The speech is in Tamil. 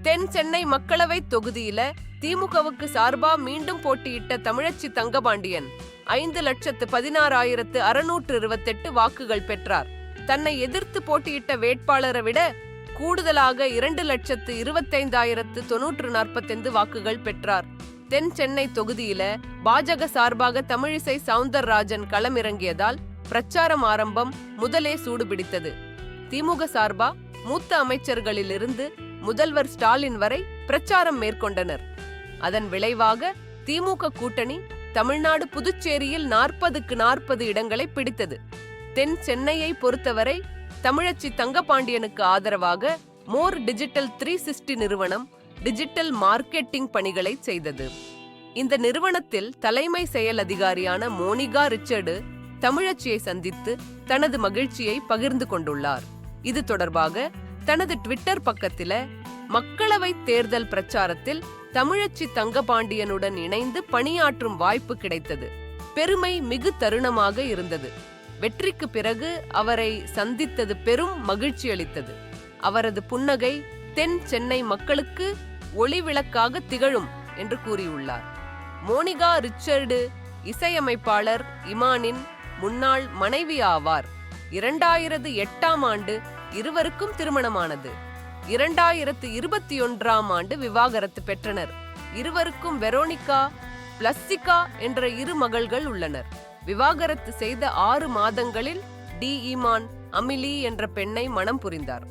தென் சென்னை மக்களவை தொகுதியில திமுகவுக்கு சார்பா மீண்டும் போட்டியிட்ட தமிழச்சி தங்கபாண்டியன் 5,16,628 வாக்குகள் பெற்றார். தன்னை எதிர்த்து போட்டியிட்ட வேட்பாளரை விட கூடுதலாக 2,25,945 வாக்குகள் பெற்றார். தென் சென்னை தொகுதியில பாஜக சார்பாக தமிழிசை சவுந்தரராஜன் களமிறங்கியதால் பிரச்சாரம் ஆரம்பம் முதலே சூடுபிடித்தது. திமுக சார்பா மூத்த அமைச்சர்களிலிருந்து முதல்வர் ஸ்டாலின் வரை பிரச்சாரம் மேற்கொண்டனர். அதன் விளைவாக திமுக கூட்டணி தமிழ்நாடு புதுச்சேரியில் 40க்கு 40 இடங்களை பிடித்தது. தென் சென்னையை பொறுத்தவரை தமிழச்சி தங்கபாண்டியனுக்கு ஆதரவாக மோர் டிஜிட்டல் 360 நிறுவனம் டிஜிட்டல் மார்க்கெட்டிங் பணிகளை செய்தது. இந்த நிறுவனத்தில் தலைமை செயல் அதிகாரியான மோனிகா ரிச்சர்டு தமிழச்சியை சந்தித்து தனது மகிழ்ச்சியை பகிர்ந்து கொண்டுள்ளார். இது தொடர்பாக தனது ட்விட்டர் பக்கத்தில மக்களவை தேர்தல் பிரச்சாரத்தில் தமிழச்சி தங்கபாண்டியனுடன் இணைந்து பணியாற்றும் வாய்ப்பு கிடைத்தது. பெருமை மிகு தருணமாக இருந்தது. வெற்றிக்கு பிறகு அவரை சந்தித்தது பெரும் மகிழ்ச்சி அளித்தது. அவரது புன்னகை தென் சென்னை மக்களுக்கு ஒளிவிளக்காக திகழும் என்று கூறியுள்ளார். மோனிகா ரிச்சர்டு இசையமைப்பாளர் இமானின் முன்னாள் மனைவி ஆவார். 2008ஆம் ஆண்டு இருவருக்கும் திருமணமானது. 2021ஆம் ஆண்டு விவாகரத்து பெற்றனர். இருவருக்கும் வெரோனிகா, பிளஸ்சிகா என்ற 2 மகள்கள் உள்ளனர். விவாகரத்து செய்த 6 மாதங்களில் டி. ஈமான் அமிலி என்ற பெண்ணை மணம் புரிந்தார்.